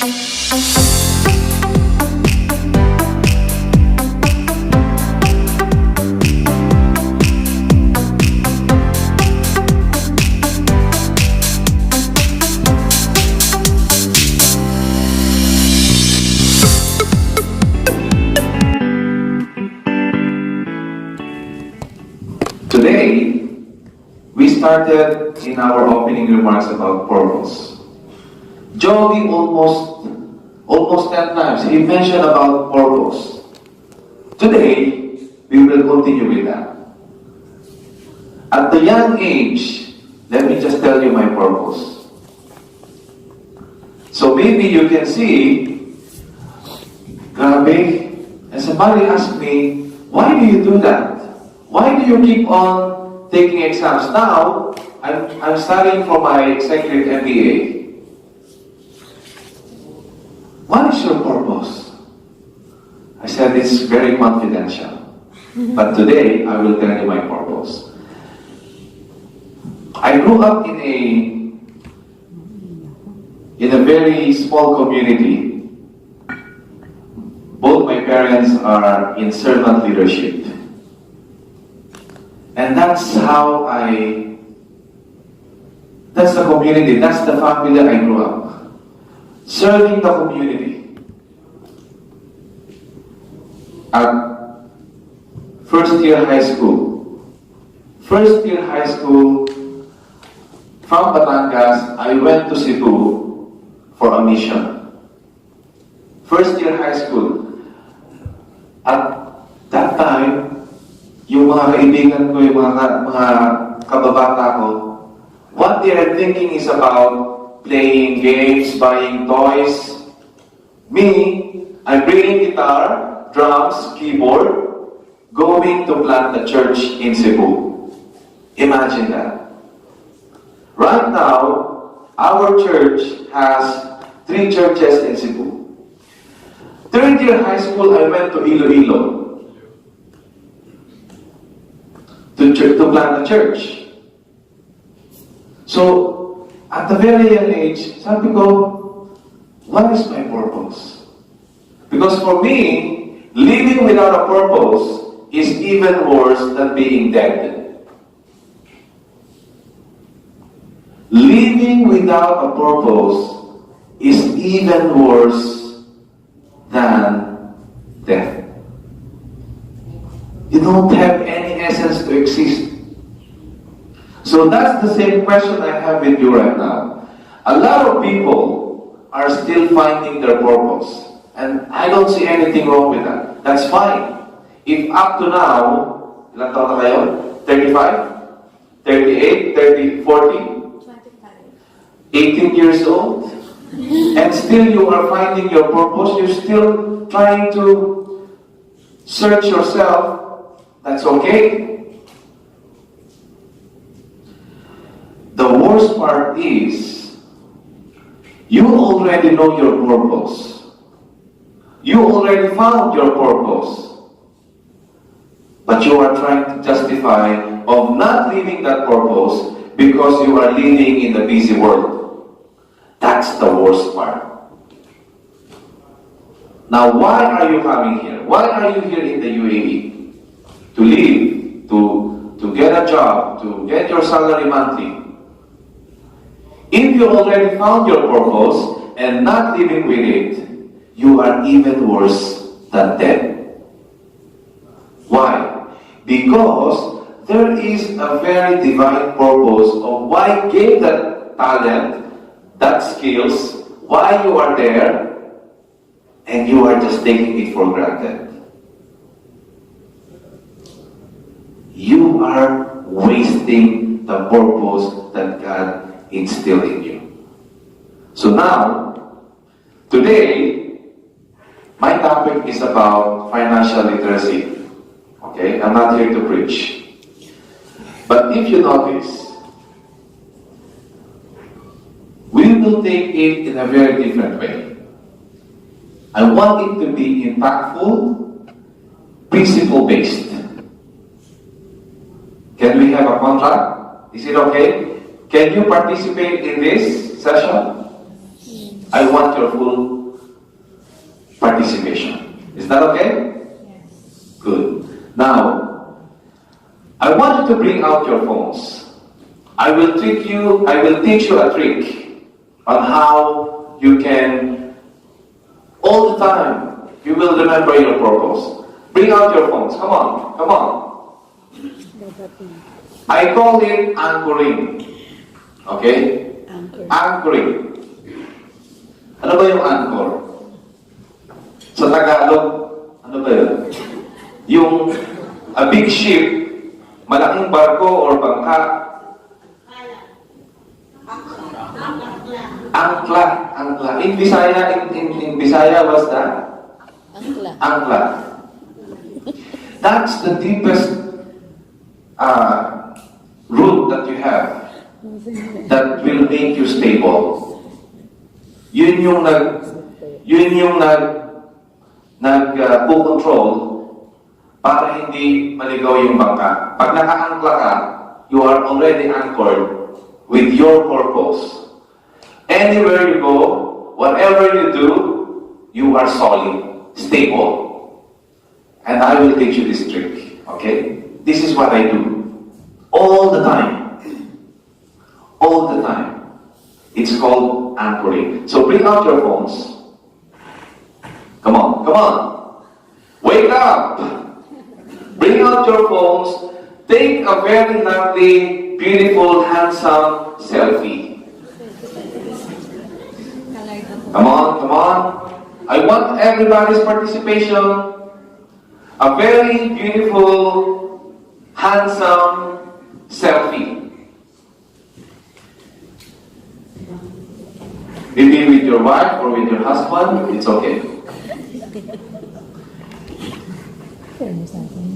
Today, we started in our opening remarks about purpose. Joby almost 10 times, he mentioned about purpose. Today, we will continue with that. At the young age, let me just tell you my purpose. So maybe you can see, grabe, and somebody asked me, why do you do that? Why do you keep on taking exams? Now, I'm studying for my executive MBA. What is your purpose? I said it's very confidential. But today, I will tell you my purpose. I grew up in a very small community. Both my parents are in servant leadership. And that's the community, that's the family that I grew up. Serving the community. At first year high school, from Batangas, I went to Cebu for a mission. First year high school. At that time, yung mga kaibigan ko, yung mga kababata ko, what they are thinking is about playing games, buying toys. Me, I'm bringing guitar, drums, keyboard, going to plant a church in Cebu. Imagine that. Right now, our church has 3 churches in Cebu. Third year high school, I went to Iloilo to plant a church. So, at a very young age, sabi ko, what is my purpose? Because for me, living without a purpose is even worse than being dead. Living without a purpose is even worse than death. You don't have any essence to exist. So that's the same question I have with you right now. A lot of people are still finding their purpose. And I don't see anything wrong with that. That's fine. If up to now, ilang taon na kayo? 35? 38? 30? 40? 18 years old? And still you are finding your purpose, you're still trying to search yourself. That's okay. The worst part is, you already know your purpose. You already found your purpose. But you are trying to justify of not living that purpose because you are living in the busy world. That's the worst part. Now, why are you coming here? Why are you here in the UAE? To live, to get a job, to get your salary monthly. If you already found your purpose and not living with it, you are even worse than dead. Why? Because there is a very divine purpose of why you gave that talent, that skills, why you are there, and you are just taking it for granted. You are wasting the purpose that God instilled in you. So now, today, my topic is about financial literacy. Okay, I'm not here to preach. But if you notice, we will take it in a very different way. I want it to be impactful, principle-based. Can we have a contract? Is it okay? Can you participate in this session? I want your full participation. Is that okay? Yes. Good. Now, I want you to bring out your phones. I will teach you a trick on how you can, all the time, you will remember your purpose. Bring out your phones. Come on, come on. I call it anchoring. Okay? Anchoring. Ano ba yung anchor? Sa Tagalog, ano ba yun? Yung a big ship, malaking barko or bangka. Angkla. Angkla. In Bisaya, what's that? Angkla. Angkla. That's the deepest root that you have that will make you stable. Yun yung control para hindi maligaw yung bangka. Pag naka-angkla ka, you are already anchored with your purpose. Anywhere you go, whatever you do, you are solid, stable. And I will teach you this trick, okay? This is what I do. All the time. All the time. It's called anchoring. So bring out your phones. Come on, come on. Wake up. Bring out your phones. Take a very lovely, beautiful, handsome selfie. Come on, come on. I want everybody's participation. A very beautiful, handsome selfie. Maybe with your wife or with your husband, it's okay.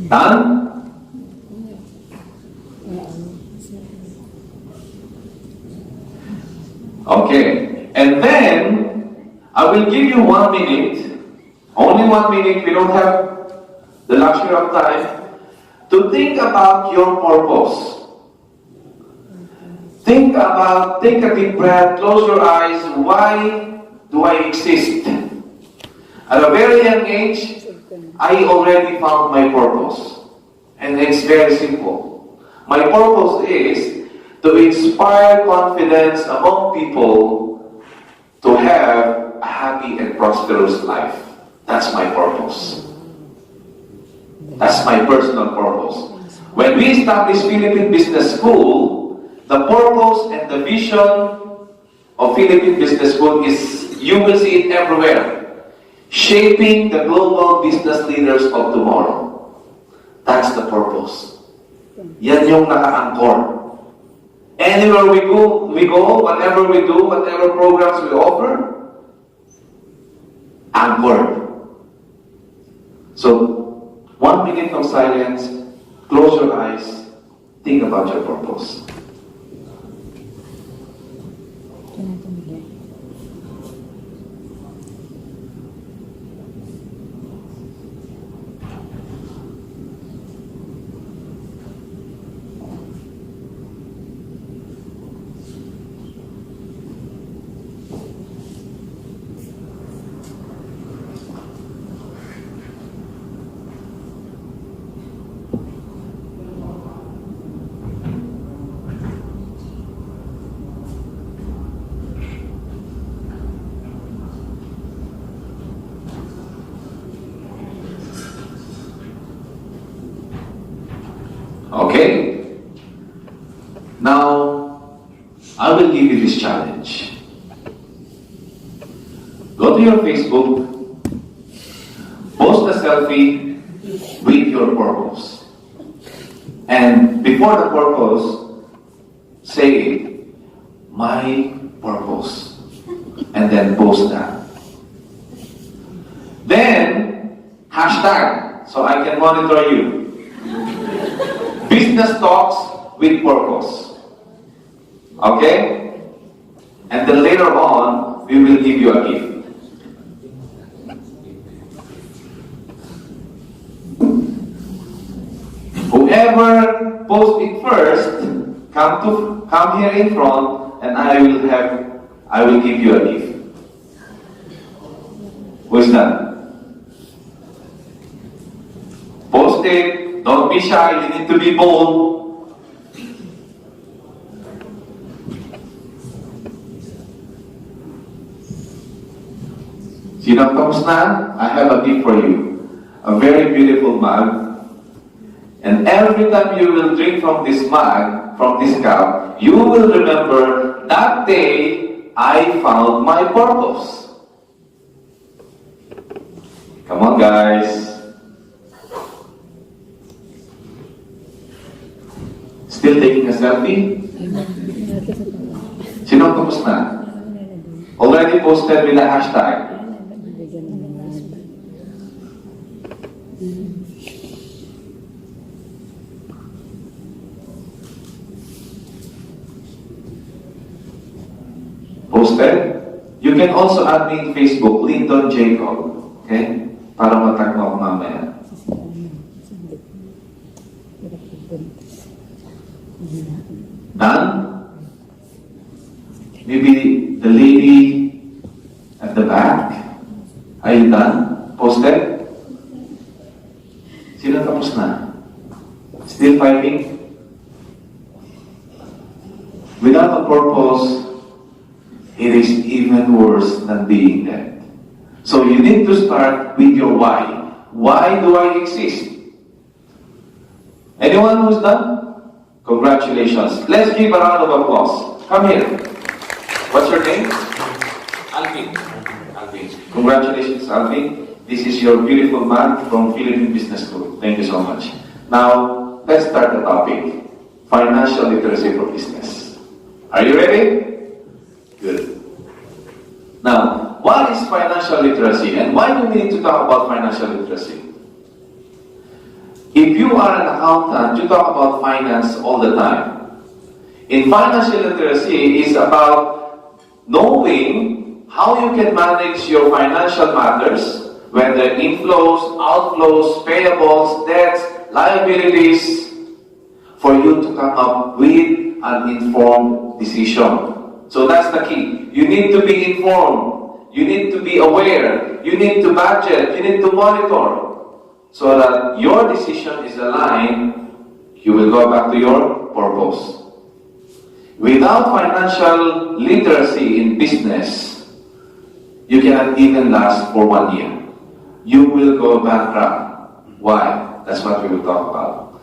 Done? Okay. And then, I will give you 1 minute, only 1 minute, we don't have the luxury of time, to think about your purpose. Take a deep breath, close your eyes. Why do I exist? At a very young age, I already found my purpose. And it's very simple. My purpose is to inspire confidence among people to have a happy and prosperous life. That's my purpose. That's my personal purpose. When we established Philippine Business School, the purpose and the vision of Philippine Business School is, you will see it everywhere, shaping the global business leaders of tomorrow. That's the purpose. Yan yung naka-anchor. Anywhere we go, whatever we do, whatever programs we offer, anchored. So, 1 minute of silence, close your eyes, think about your purpose. Okay? Now, I will give you this challenge. Go to your Facebook, post a selfie with your purpose. And before the purpose, say, my purpose. And then post that. Then, hashtag, so I can monitor you. Business talks with purpose. Okay? And then later on, we will give you a gift. Whoever posts it first, come here in front, and I will give you a gift. Who is that? Post it. Don't be shy. You need to be bold. Sino tapos na? I have a gift for you. A very beautiful mug. And every time you will drink from this mug, from this cup, you will remember that day I found my purpose. Come on, guys. Still taking a selfie? Sino tapos na? Already posted with a hashtag. Posted? You can also add me in Facebook, Lyndon Jacob. Okay? Para matag mo ako mamaya. Done? Maybe the lady at the back? Are you done? Posted? Sino tapos na? Still fighting? Without a purpose, it is even worse than being dead. So you need to start with your why. Why do I exist? Anyone who's done? Congratulations. Let's give a round of applause. Come here. What's your name? Alvin. Alvin. Congratulations, Alvin. This is your beautiful man from Philippine Business School. Thank you so much. Now, let's start the topic. Financial literacy for business. Are you ready? Good. Now, what is financial literacy and why do we need to talk about financial literacy? If you are an accountant, you talk about finance all the time. In financial literacy is about knowing how you can manage your financial matters, whether inflows, outflows, payables, debts, liabilities, for you to come up with an informed decision. So that's the key. You need to be informed. You need to be aware. You need to budget. You need to monitor. So that your decision is aligned, you will go back to your purpose. Without financial literacy in business, you cannot even last for 1 year. You will go bankrupt. Why? That's what we will talk about.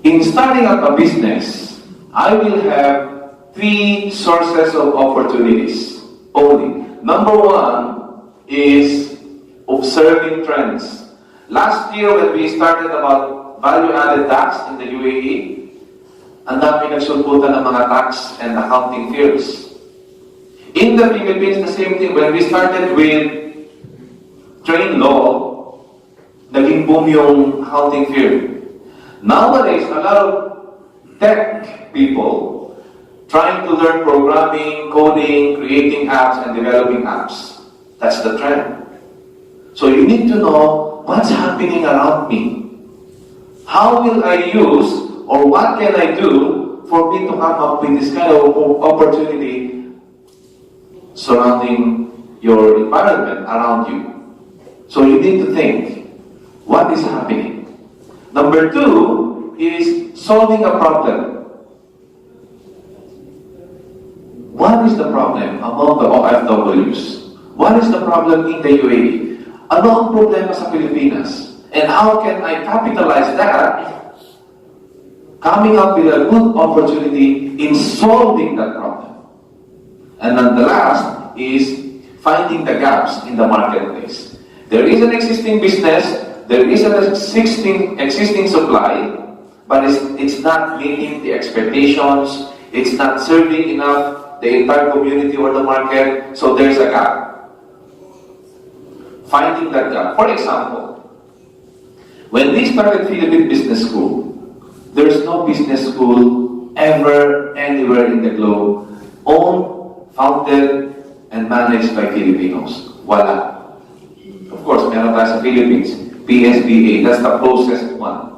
In starting up a business, I will have 3 sources of opportunities only. Number 1 is observing trends. Last year when we started about value-added tax in the UAE, ang dami nagsulputan ng mga tax and accounting firms. In the Philippines, the same thing. When we started with train law, naging boom yung accounting firm. Nowadays, a lot of tech people trying to learn programming, coding, creating apps, and developing apps. That's the trend. So you need to know what's happening around me. How will I use, or what can I do for me to come up with this kind of opportunity surrounding your environment around you? So you need to think, what is happening? Number 2 is solving a problem. What is the problem among the OFWs? What is the problem in the UAE? Ano ang problema sa Pilipinas? And how can I capitalize that, coming up with a good opportunity in solving that problem? And then the last is finding the gaps in the marketplace. There is an existing business, there is an existing supply, but it's not meeting the expectations, it's not serving enough the entire community or the market, so there's a gap. Finding that gap. For example, when we started Philippine Business School, there's no business school ever, anywhere in the globe, owned, founded, and managed by Filipinos. Wala. Of course, meron tayo sa Philippines, PSBA, that's the closest one.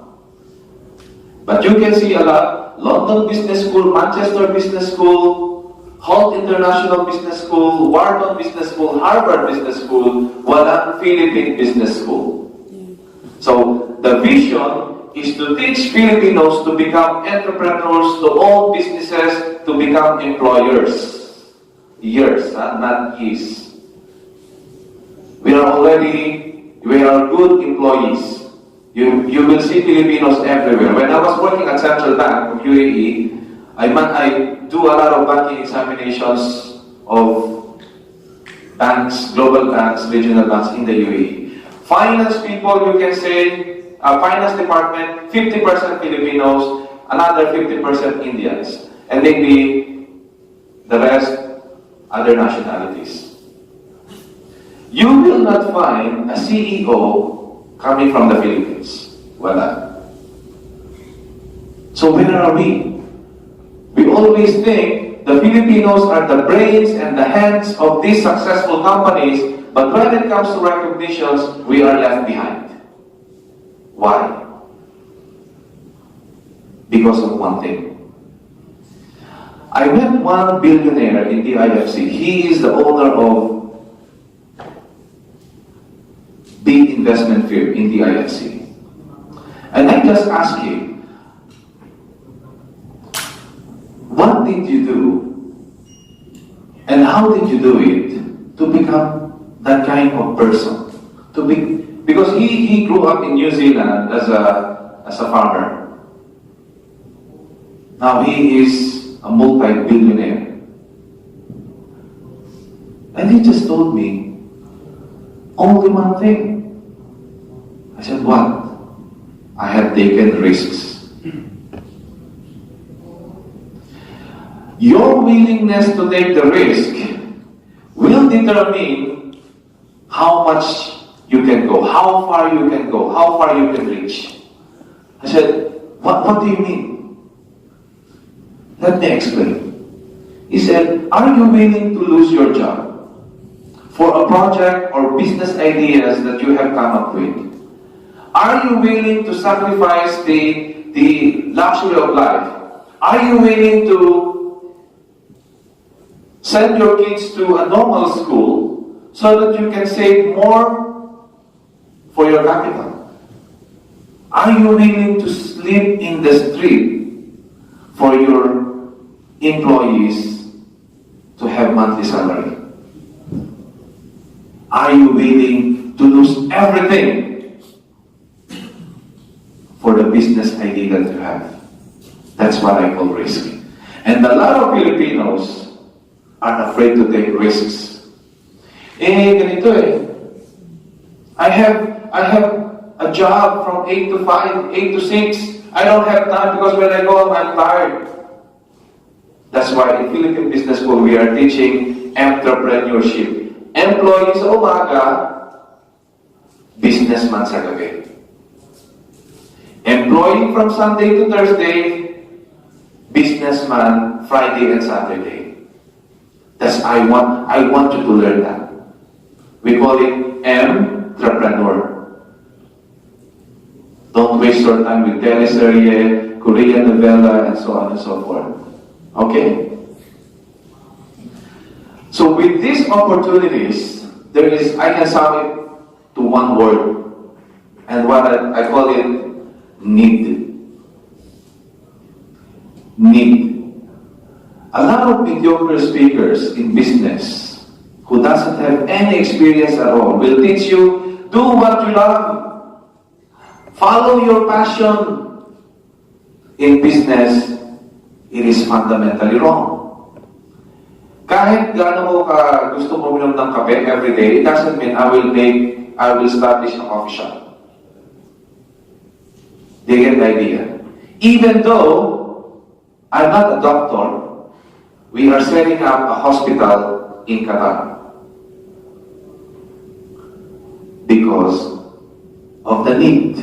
But you can see a lot, London Business School, Manchester Business School, Holt International Business School, Wharton Business School, Harvard Business School, walang Philippine Business School. So, the vision is to teach Filipinos to become entrepreneurs, to own businesses, to become employers. Years, not years. We are good employees. You will see Filipinos everywhere. When I was working at Central Bank of UAE, I do a lot of banking examinations of banks, global banks, regional banks in the UAE. Finance people, you can say, finance department, 50% Filipinos, another 50% Indians, and maybe the rest, other nationalities. You will not find a CEO coming from the Philippines. Wala. So where are we? We always think the Filipinos are the brains and the hands of these successful companies, but when it comes to recognitions, we are left behind. Why? Because of one thing. I met one billionaire in the IFC. He is the owner of big investment firm in the IFC. And I just asked him, what did you do and how did you do it to become that kind of person? Because he grew up in New Zealand as a farmer. Now he is a multi-billionaire. And he just told me only one thing. I said, what? I have taken risks. Your willingness to take the risk will determine how much you can go, how far you can go, how far you can reach. I said, what do you mean? Let me explain. He said, are you willing to lose your job for a project or business ideas that you have come up with? Are you willing to sacrifice the luxury of life? Are you willing to send your kids to a normal school so that you can save more for your capital? Are you willing to sleep in the street for your employees to have monthly salary? Are you willing to lose everything for the business idea that you have? That's what I call risk. And a lot of Filipinos are afraid to take risks. Ganito eh. I have a job from 8 to 5, 8 to 6. I don't have time because when I go home, I'm tired. That's why in Philippine Business School, we are teaching entrepreneurship. Employee sa umaga, businessman sa gabi. Employee from Sunday to Thursday, businessman Friday and Saturday. I want you to learn that. We call it entrepreneur. Don't waste your time with teleserye, Korean novella, and so on and so forth. Okay? So with these opportunities, I can sum it to one word. And what I call it, need. Need. A lot of mediocre speakers in business who doesn't have any experience at all will teach you, do what you love. Follow your passion. In business, it is fundamentally wrong. Kahit gaano mo ka gusto mo uminom ng kape every day, it doesn't mean I will establish a coffee shop. They get the idea. Even though I'm not a doctor, we are setting up a hospital in Qatar because of the need.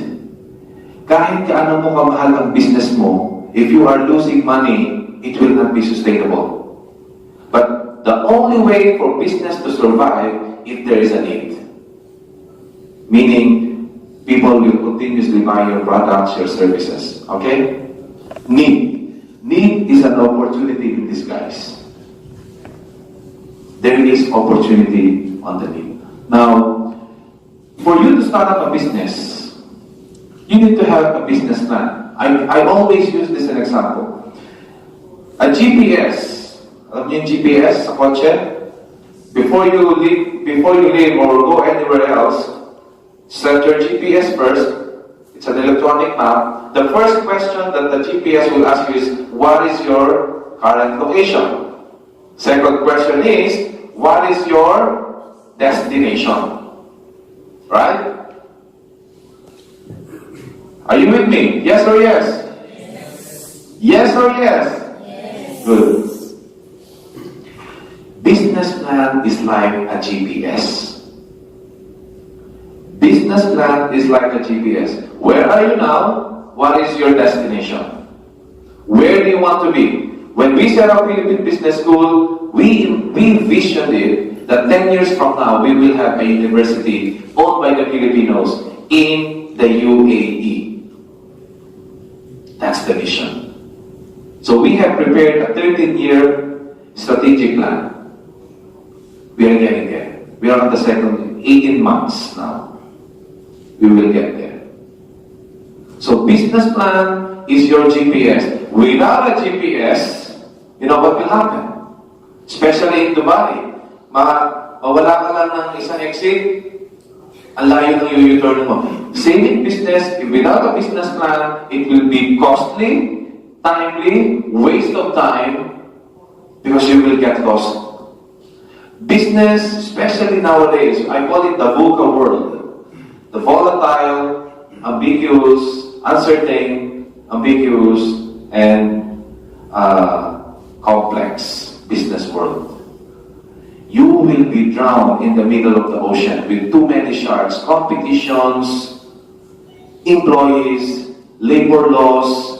Kahit gaano mo kamahal ang business mo, if you are losing money, it will not be sustainable. But the only way for business to survive if there is a need. Meaning, people will continuously buy your products, your services. Okay? Need. Need is an opportunity in disguise. there is opportunity on the need. Now, for you to start up a business, you need to have a business plan. I always use this as an example. A GPS, alam niyo yung GPS sa kotse? Before you leave or go anywhere else, set your GPS first. It's an electronic map. The first question that the GPS will ask you is, what is your current location? Second question is, what is your destination? Right? Are you with me? Yes or yes? Yes or yes? Good. Business plan is like a GPS. Business plan is like a GPS. Where are you now? What is your destination? Where do you want to be? When we set up Philippine Business School, we envisioned it that 10 years from now, we will have a university owned by the Filipinos in the UAE. That's the vision. So we have prepared a 13-year strategic plan. We are getting there. We are on the second 18 months now. We will get there. So business plan is your GPS. Without a GPS, you know what will happen? Especially in Dubai. Mawala ka lang ng isang exit, ang layo ng u-turn mo. Same in business, without a business plan, it will be costly, timely, waste of time, because you will get lost. Business, especially nowadays, I call it the VUCA world. The volatile, ambiguous, uncertain, ambiguous, and complex business world. You will be drowned in the middle of the ocean with too many sharks, competitions, employees, labor laws,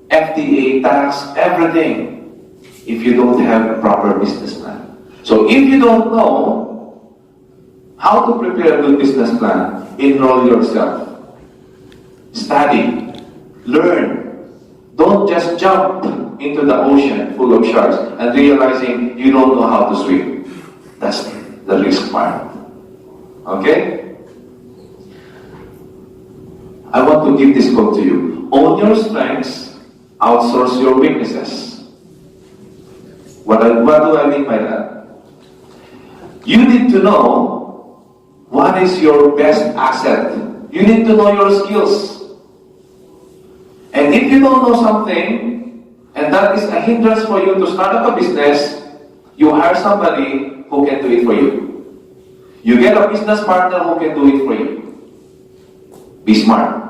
FDA, tax, everything, if you don't have a proper business plan. So if you don't know how to prepare a good business plan, enroll yourself. Study. Learn. Don't just jump into the ocean full of sharks and realizing you don't know how to swim. That's the risk part. Okay? I want to give this quote to you. Own your strengths, outsource your weaknesses. What do I mean by that? You need to know what is your best asset. You need to know your skills. And if you don't know something, and that is a hindrance for you to start up a business, you hire somebody who can do it for you. You get a business partner who can do it for you. Be smart.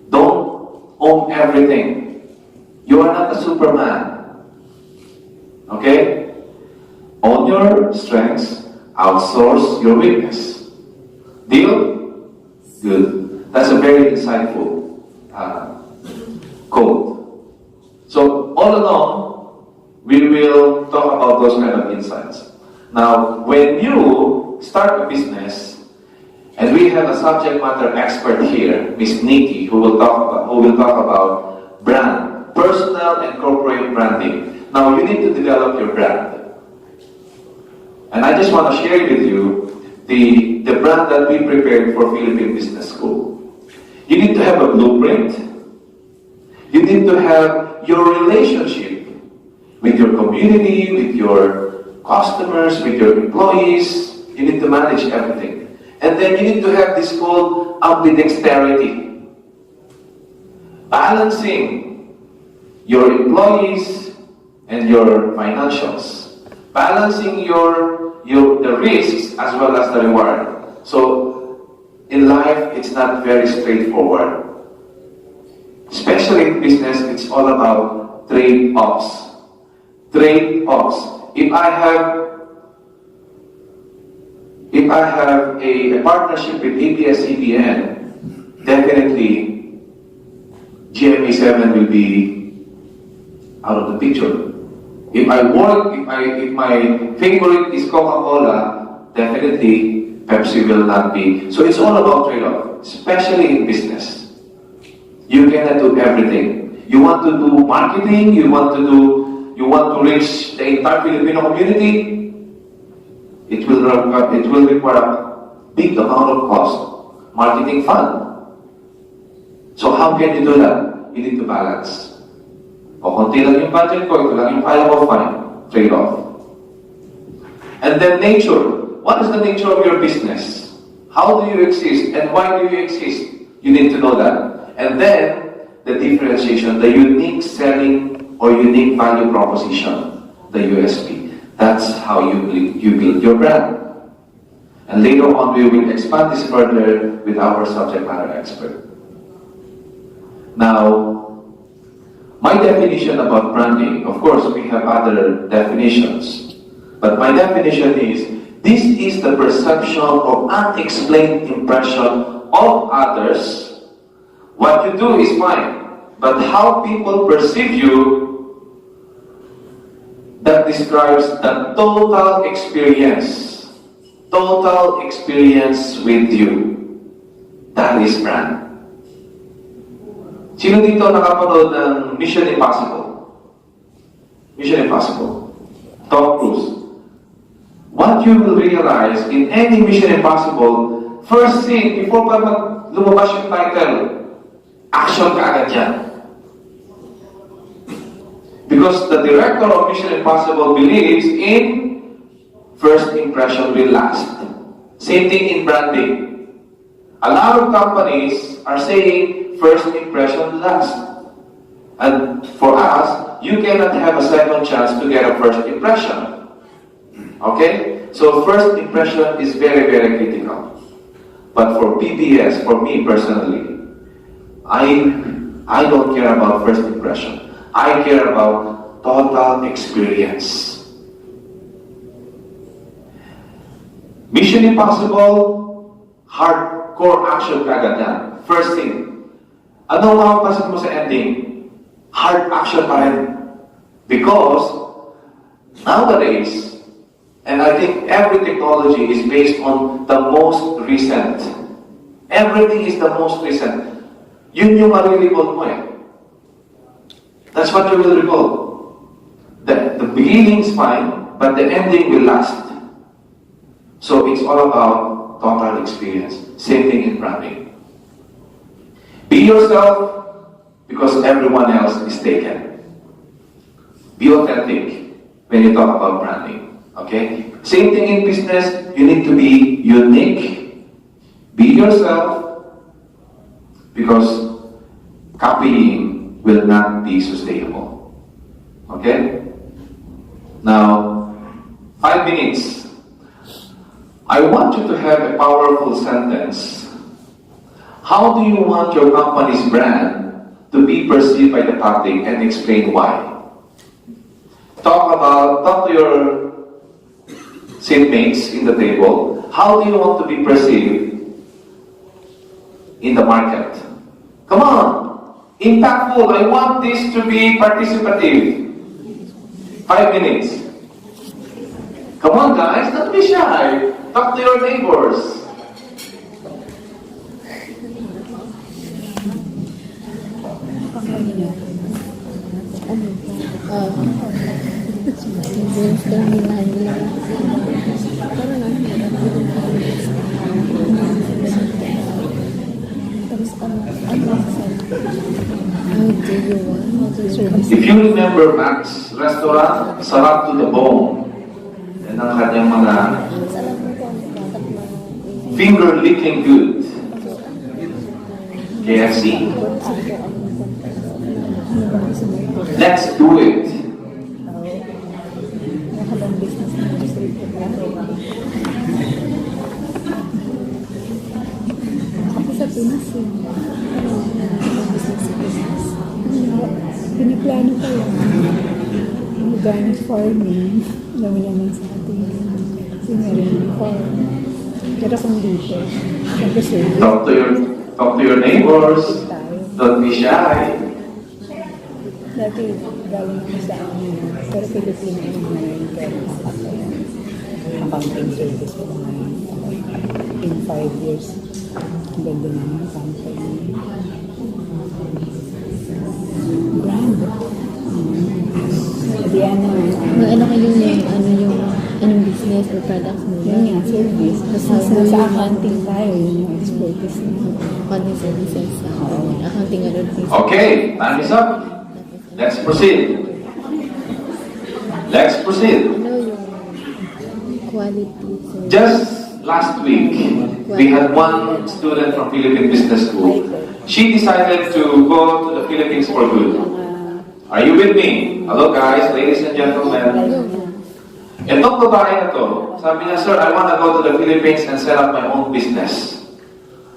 Don't own everything. You are not a Superman. Okay? Own your strengths, outsource your weakness. Deal? Good. That's a very insightful quote. So, all along, we will talk about those kind of insights. Now, when you start a business, and we have a subject matter expert here, Miss Nikki, who will talk about brand, personal and corporate branding. Now, you need to develop your brand. And I just want to share with you the brand that we prepared for Philippine Business School. You need to have a blueprint. You need to have your relationship with your community, with your customers, with your employees. You need to manage everything. And then you need to have this called ambidexterity. Balancing your employees and your financials. Balancing the risks as well as the reward. So, in life, it's not very straightforward. Especially in business, it's all about trade-offs. Trade-offs. If I have a partnership with ABS-CBN, definitely GMA7 will be out of the picture. If my favorite is Coca-Cola, definitely Pepsi will not be. So it's all about trade-off, especially in business. You cannot do everything. You want to do marketing, you want to do you want to reach the entire Filipino community, it will require a big amount of cost, marketing fund. So how can you do that? You need to balance. O konti lang yung budget ko, ito lang yung kaya ko, fine. Trade-off. And then nature. What is the nature of your business? How do you exist? And why do you exist? You need to know that. And then, the differentiation, the unique selling or unique value proposition, the USP. That's how you build your brand. And later on, we will expand this further with our subject matter expert. Now, my definition about branding, of course, we have other definitions. But my definition is, this is the perception or unexplained impression of others. What you do is fine, but how people perceive you, that describes the total experience with you. That is brand. Sino dito nakapanood ng Mission Impossible? Mission Impossible. Tom Cruise. What you will realize in any Mission Impossible, first scene, before pa lumabas yung title, action ka agad yan. Because the director of Mission Impossible believes in first impression will last. Same thing in branding. A lot of companies are saying first impression last. And for us, you cannot have a second chance to get a first impression. Okay? So first impression is very, very critical. But for PBS, for me personally, I don't care about first impression. I care about total experience. Mission Impossible, hardcore action kagad yan. First thing. Ano mapapasin mo sa ending? Hard action pa rin. Because, nowadays, and I think every technology is based on the most recent. Everything is the most recent. Yun yung marirecall mo eh. That's what you will recall. The beginning is fine, but the ending will last. So it's all about total experience. Same thing in branding. Be yourself because everyone else is taken. Be authentic when you talk about branding. Okay? Same thing in business. You need to be unique. Be yourself because copying will not be sustainable. Okay? Now, 5 minutes. I want you to have a powerful sentence. How do you want your company's brand to be perceived by the public and explain why? Talk to your seatmates in the table. How do you want to be perceived in the market? Come on. Impactful. I want this to be participative. 5 minutes. Come on, guys. Don't be shy. Talk to your neighbors. If you remember Max Restaurant, sarap to the bone. Yan ang kanyang mga finger-licking good. KFC. Let's do it. Sa Pinas piniplano ko yan. Organic farming. Dami naman sa ating singaring farm. Pero kung dito, nag-service. Talk to your neighbors. Don't be shy. Dati galing ako sa amin. Pero Pilipino yung ngayon. Pero accounting service ko ngayon. In 5 years. Ang ganda naman ang company. Brand. Di ano, Ano kayo anong business or products mo? yun nga, service. Tapos sa accounting tayo, yun yung expertise na. Accounting services. Accounting ano rin. Okay, time is up. Let's proceed. Let's proceed. Ano yung quality service? Just last week, we had one student from Philippine Business School. She decided to go to the Philippines for good. Are you with me? Hello guys, ladies and gentlemen. Itong babae na to, sabi niya, sir, I want to go to the Philippines and set up my own business.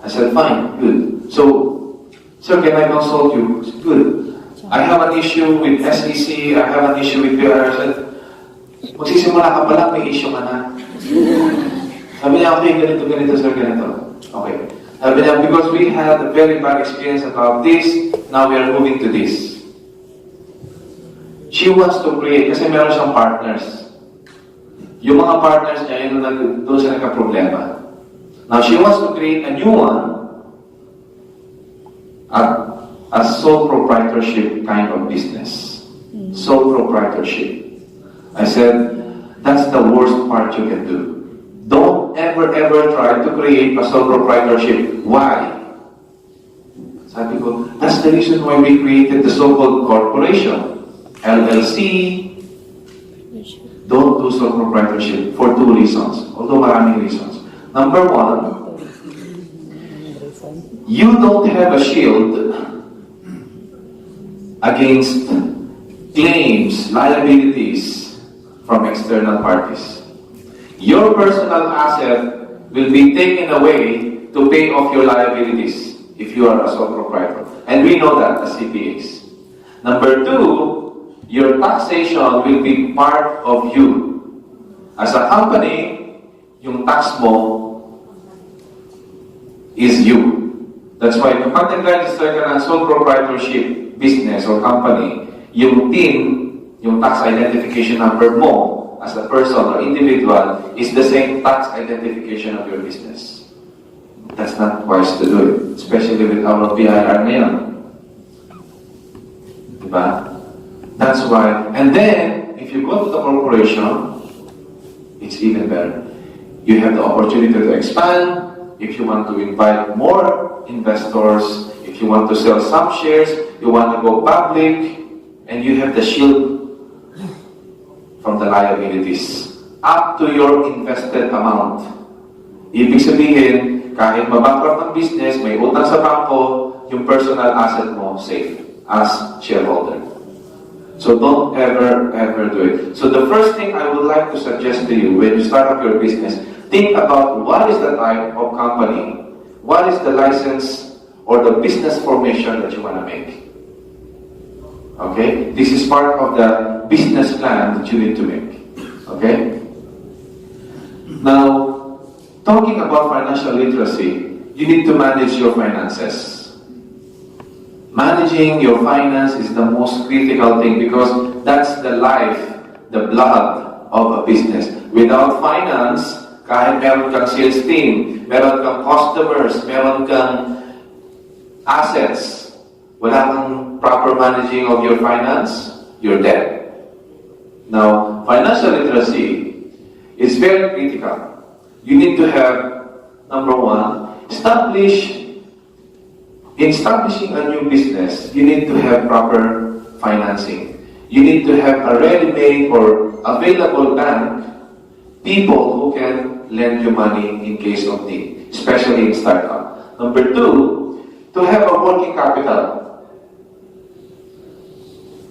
I said, fine, good. So, sir, can I consult you? Good. I have an issue with SEC, I have an issue with PR. I said, magsisimula ka pala, may issue ka na. Sabi niya, okay, ganito, sir, ganito. Okay. Sabi niya, because we had a very bad experience about this, now we are moving to this. She wants to create, kasi meron siyang partners. Yung mga partners niya, yun doon siya nagka-problema. Now, she wants to create a new one, a sole proprietorship kind of business. Sole proprietorship. I said, that's the worst part you can do. Don't ever try to create a sole proprietorship. Why? Sabi ko, that's the reason why we created the so-called corporation. LLC. Don't do sole proprietorship for two reasons. Although maraming reasons. Number one, you don't have a shield against claims, liabilities from external parties. Your personal asset will be taken away to pay off your liabilities if you are a sole proprietor. And we know that as CPAs. Number two, your taxation will be part of you. As a company, yung tax mo is you. That's why kapag nag-register ka ng sole proprietorship business or company, yung TIN, yung tax identification number mo as a person or individual is the same tax identification of your business. That's not wise to do it, especially with our BIR ngayon. Diba? That's why. And then, if you go to the corporation, it's even better. You have the opportunity to expand. If you want to invite more investors, if you want to sell some shares, you want to go public, and you have the shield from the liabilities up to your invested amount. Ibig sabihin, kahit mabankrupt ng business, may utang sa bangko, yung personal asset mo safe as shareholder. So don't ever do it. So the first thing I would like to suggest to you when you start up your business, think about what is the type of company, what is the license or the business formation that you want to make. Okay? This is part of the business plan that you need to make. Okay? Now, talking about financial literacy, you need to manage your finances. Managing your finance is the most critical thing because that's the life, the blood of a business. Without finance, kahit meron kang sales team, meron kang customers, meron kang assets, wala kang proper managing of your finance, you're dead. Now, financial literacy is very critical. You need to have, number one, in establishing a new business, you need to have proper financing. You need to have a ready-made or available bank, people who can lend you money in case of need, especially in startup. Number two, to have a working capital.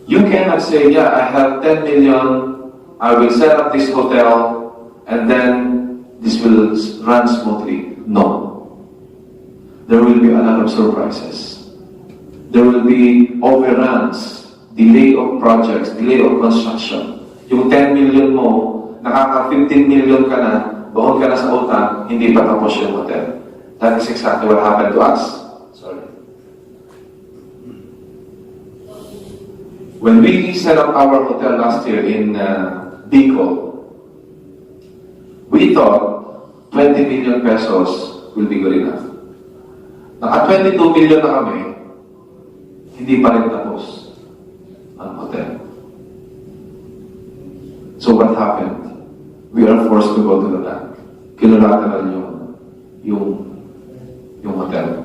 You cannot say, yeah, I have 10 million, I will set up this hotel, and then this will run smoothly. No. There will be a lot of surprises. There will be overruns, delay of projects, delay of construction. Yung 10 million mo, nakaka 15 million ka na, baon ka na sa utang, hindi pa tapos yung hotel. That is exactly what happened to us. Sorry. When we set up our hotel last year in Bicol, we thought 20 million pesos will be good enough. Naka 22 million na kami, hindi pa rin tapos ang hotel. So what happened? We are forced to go to the bank. Kinulateral yung hotel.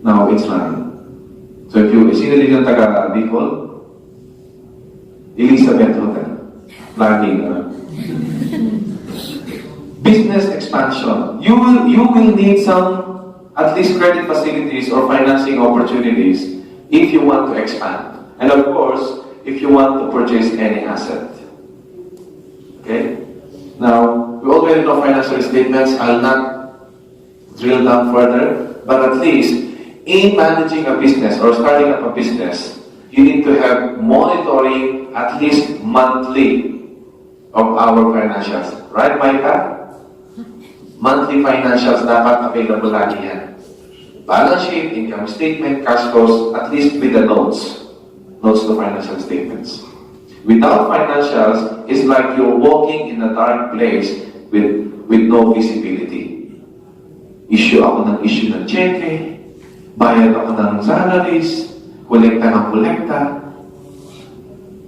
Now it's running. So if you, sino din yung taga Bicol? Elizabeth Hotel. Planning. Business expansion. You will need some, at least credit facilities or financing opportunities if you want to expand. And of course, if you want to purchase any asset. Okay? Now, we already know financial statements. I'll not drill down further, but at least in managing a business or starting up a business, you need to have monitoring at least monthly of our financials. Right, Micah? Monthly financials dapat available lagi yan. Balance sheet, income statement, cash flows, at least with the notes. Notes to financial statements. Without financials, it's like you're walking in a dark place with no visibility. Issue ako ng issue ng cheque, bayad ako ng salaries, kolekta ng kolekta.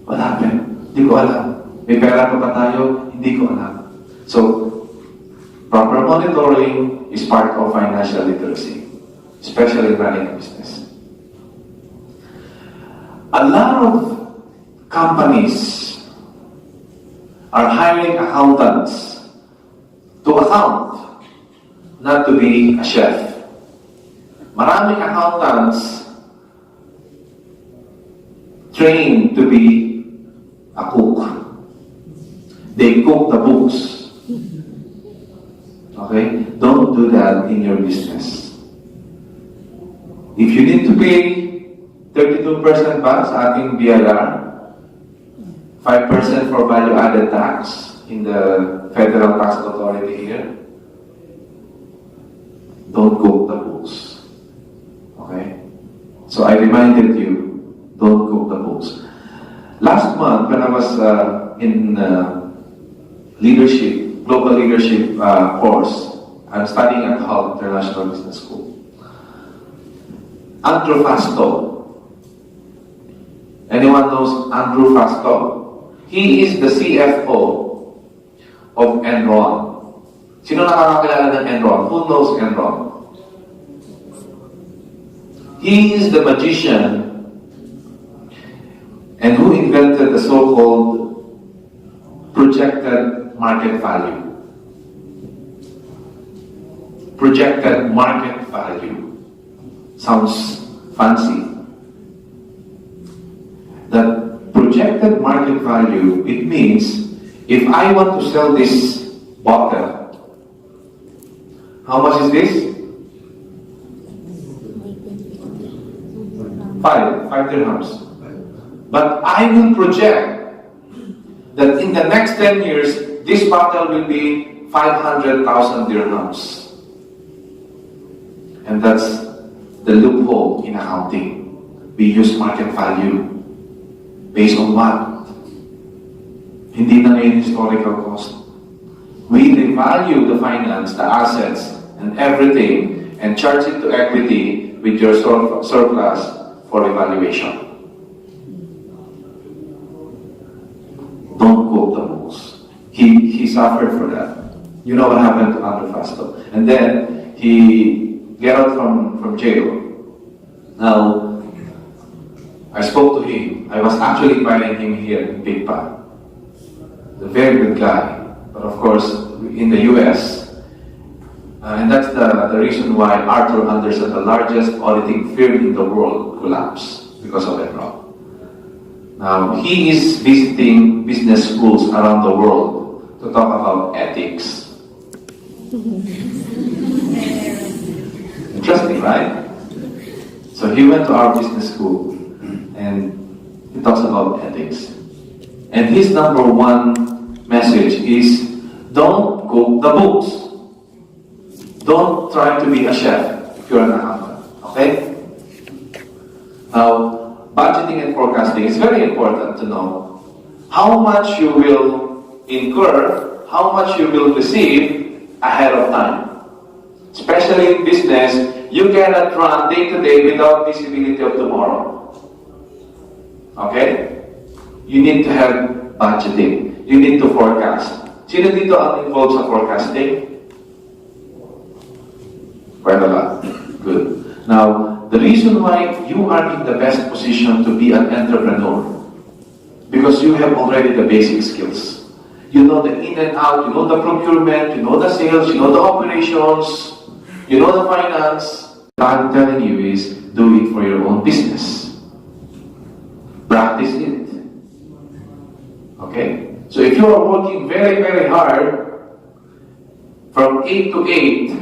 What happened? Hindi ko alam. May pera pa ba tayo? Hindi ko alam. So, proper monitoring is part of financial literacy, especially running a business. A lot of companies are hiring accountants to account, not to be a chef. Maraming accountants trained to be a cook. They cook the books. Okay? Don't do that in your business. If you need to pay 32% ba sa ating BIR, 5% for value-added tax in the Federal Tax Authority here, don't cook the books. Okay? So I reminded you, don't cook the books. Last month, when I was in leadership, global leadership course, I'm studying at Hull International Business School. Andrew Fastow. Anyone knows Andrew Fastow? He is the CFO of Enron. Sino nakakakilala ng Enron? Who knows Enron? He is the magician and who invented the so-called projected market value. Projected market value. Sounds fancy. That projected market value, it means if I want to sell this bottle, how much is this? Five dirhams. But I will project that in the next 10 years, this bottle will be 500,000 dirhams. And that's the loophole in accounting. We use market value. Based on what? Hindi na ngayon historical cost. We revalue the finance, the assets, and everything, and charge it to equity with your surplus for evaluation. Don't quote the books. He suffered for that. You know what happened to Andrew Fastow. And then he get out from jail. Now, I spoke to him. I was actually inviting him here in Big Pan. He's a very good guy. But of course, in the US, and that's the reason why Arthur Andersen, the largest auditing firm in the world, collapsed because of Enron. Now, he is visiting business schools around the world to talk about ethics. Interesting, right? So he went to our business school and he talks about ethics. And his number one message is, don't cook the books. Don't try to be a chef if you're an accountant. Okay? Now, budgeting and forecasting is very important to know how much you will incur, how much you will receive ahead of time. Especially in business, you cannot run day to day without visibility of tomorrow. Okay? You need to have budgeting. you need to forecast. Sino dito ang involved sa forecasting? Quite a lot. Good. Now, the reason why you are in the best position to be an entrepreneur, because you have already the basic skills. You know the in and out, you know the procurement, you know the sales, you know the operations, you know the finance. What I'm telling you is, do it for your own business. Practice it. Okay? So if you are working very, very hard, from 8 to 8,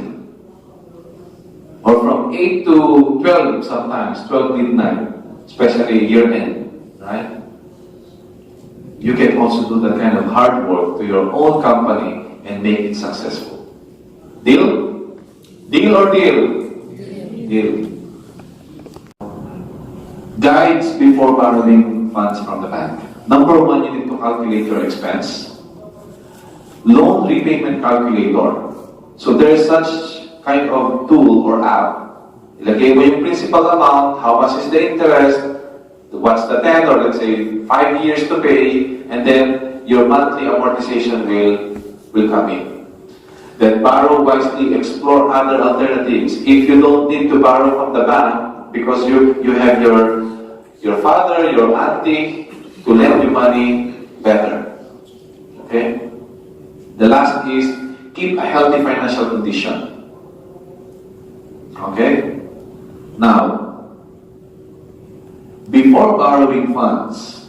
or from 8 to 12 sometimes, 12 midnight, especially year-end, right? You can also do that kind of hard work to your own company and make it successful. Deal? Deal or deal? Deal. Guides before borrowing funds from the bank. Number one, you need to calculate your expense. Loan repayment calculator. So there is such kind of tool or app. Ilagay mo yung principal amount, how much is the interest, what's the tenor, let's say 5 years to pay, and then your monthly amortization will come in. Then borrow wisely, explore other alternatives. If you don't need to borrow from the bank because you have your father, your auntie to lend you money, better. Okay? The last is keep a healthy financial condition. Okay? Now, before borrowing funds,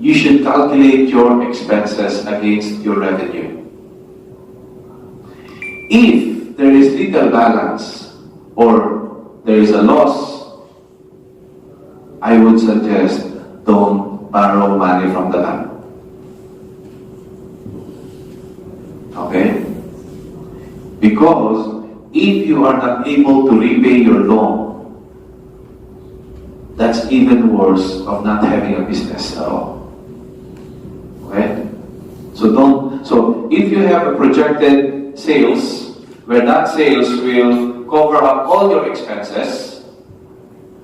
you should calculate your expenses against your revenue. If there is little balance or there is a loss, I would suggest don't borrow money from the bank. Okay? Because if you are not able to repay your loan, that's even worse of not having a business at all. Okay? So if you have a projected sales, where that sales will cover up all your expenses,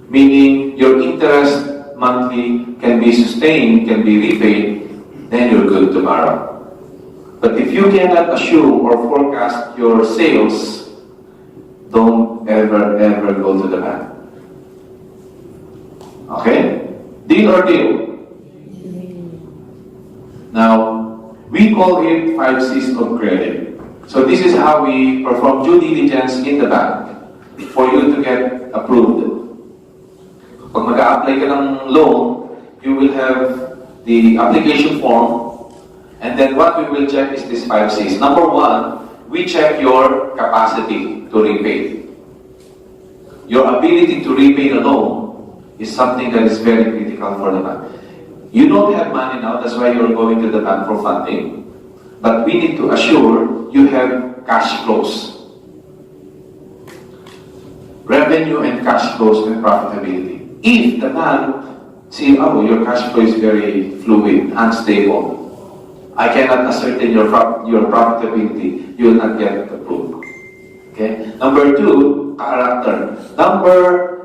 meaning your interest monthly can be sustained, can be repaid, then you're good to borrow. But if you cannot assume or forecast your sales, don't ever go to the bank. Okay? Deal or deal? Now, we call it 5 C's of credit. So this is how we perform due diligence in the bank for you to get approved. Pag mag-a-apply ka ng loan, you will have the application form, and then what we will check is these 5 C's. Number one, we check your capacity to repay. Your ability to repay the loan is something that is very critical for the bank. You don't have money now, that's why you're going to the bank for funding. But we need to assure you have cash flows. Revenue and cash flows and profitability. If the bank see, oh, your cash flow is very fluid, unstable, I cannot ascertain your profitability, you will not get approved. Okay? Number two, character.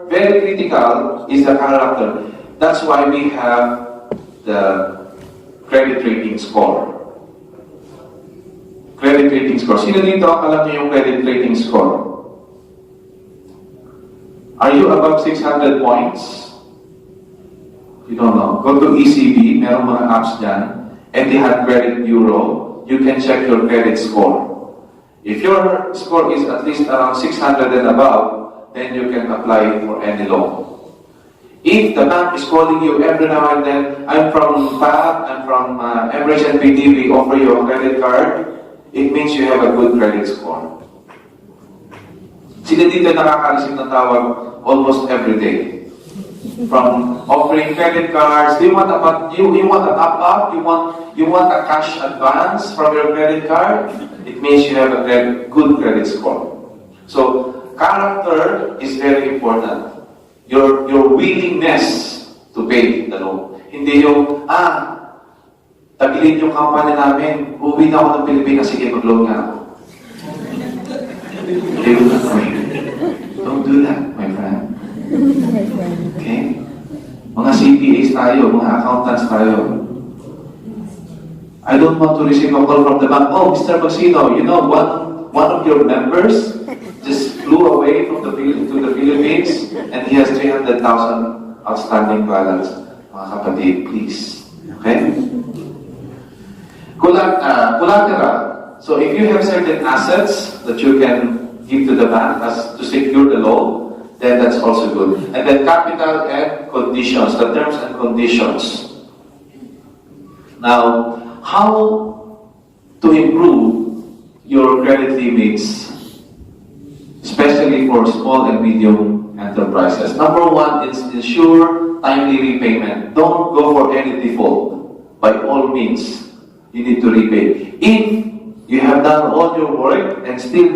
Very critical is the character. That's why we have the credit rating score. Credit rating score. Sino dito alam niyo yung credit rating score? Are you above 600 points? You don't know. Go to ECB, merong mga apps dyan. Etihad Credit Bureau. You can check your credit score. If your score is at least around 600 and above, then you can apply for any loan. If the bank is calling you every now and then, I'm from PAB, I'm from Emirates NPD, we offer you a credit card, it means you have a good credit score. Sila dito nakaka-receive ng tawag almost every day. From offering credit cards, do you want a top up? You want a cash advance from your credit card? It means you have a good credit score. So, character is very important. Your willingness to pay the loan. Hindi yung, tagilid yung company namin, uwi na ako ng Pilipinas, sige, mag-loan nga ako. Don't do that, my friend. Okay? Mga CPAs tayo, mga accountants tayo. I don't want to receive a call from the bank. Oh, Mr. Magsino, you know, one of your members just flew away from to the Philippines and he has 300,000 outstanding balance. Mga kapatid, please. Okay? Collateral. So if you have certain assets that you can give to the bank as to secure the loan, then that's also good. And then capital and conditions, the terms and conditions. Now, how to improve your credit limits, especially for small and medium enterprises? Number one is ensure timely repayment. Don't go for any default. By all means, you need to repay. If you have done all your work and still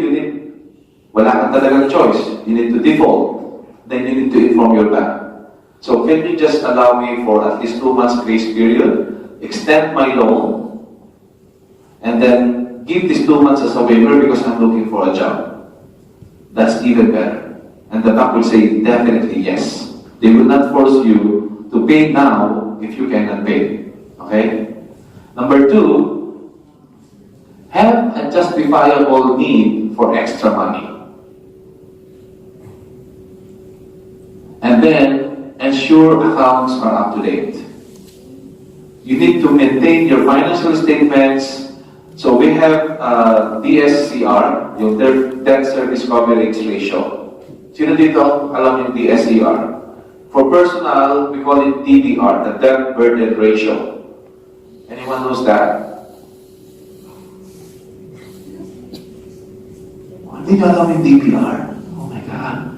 wala kang talagang choice, you need to default, then you need to inform your bank. So can you just allow me for at least 2 months grace period, extend my loan, and then give these 2 months as a waiver because I'm looking for a job? That's even better. And the bank will say definitely yes. They will not force you to pay now if you cannot pay. Okay? Number two, have a justifiable need for extra money. And then, ensure accounts are up to date. You need to maintain your financial statements. So we have DSCR, yung Debt Service Coverage Ratio. Sino dito alam yung DSCR? For personal, we call it DBR, the Debt Burden Ratio. Anyone knows that? Hindi nyo alam yung DBR? Oh my God.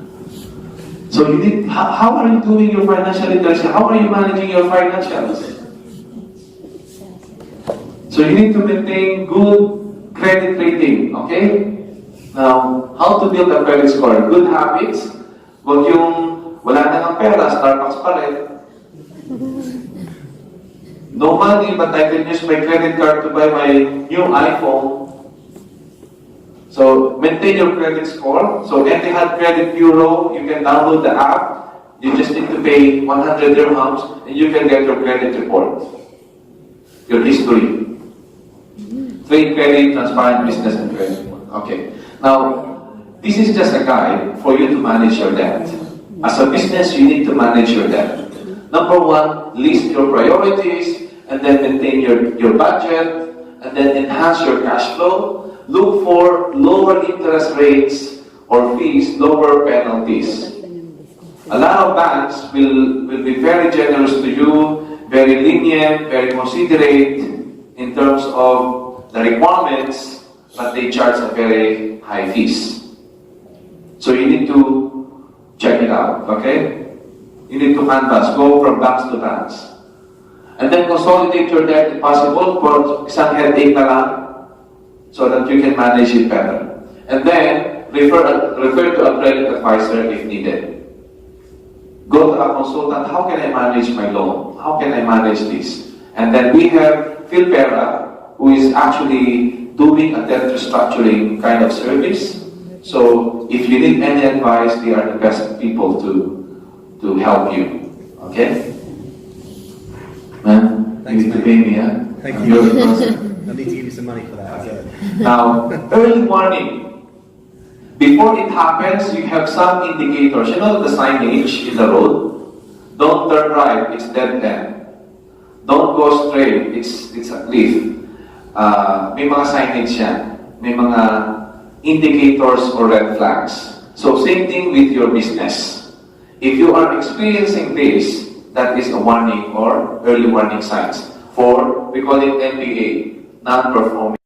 So you need, how are you doing your financial literacy? How are you managing your financials? So you need to maintain good credit rating, okay? Now, how to build a credit score? Good habits. Huwag yung wala na ng pera, Starbucks pa rin. No money, but I can use my credit card to buy my new iPhone. So, maintain your credit score. So, Etihad Credit Bureau, you can download the app. You just need to pay 100 dirhams and you can get your credit report. Your history. Trade credit, transparent business and credit. Okay. Now, this is just a guide for you to manage your debt. As a business, you need to manage your debt. Number one, list your priorities and then maintain your budget and then enhance your cash flow. Look for lower interest rates or fees, lower penalties. A lot of banks will be very generous to you, very lenient, very considerate in terms of the requirements, but they charge a very high fees. So you need to check it out, okay? You need to canvas, go from banks to banks. And then consolidate your debt if possible for isang headache na lang so that you can manage it better. And then, refer to a credit advisor if needed. Go to a consultant, how can I manage my loan? How can I manage this? And then we have Philpera, who is actually doing a debt restructuring kind of service. So, if you need any advice, they are the best people to help you. Okay? Man, Thanks, you need to man. pay me, huh? Thank I'm you. your person. I need to give you some money for that. Now, early warning. Before it happens, you have some indicators. You know the signage in the road? Don't turn right, it's dead end. Don't go straight, it's a cliff. May mga signage yan. May mga indicators or red flags. So same thing with your business. If you are experiencing this, that is a warning or early warning signs. For, we call it NPA, non-performing.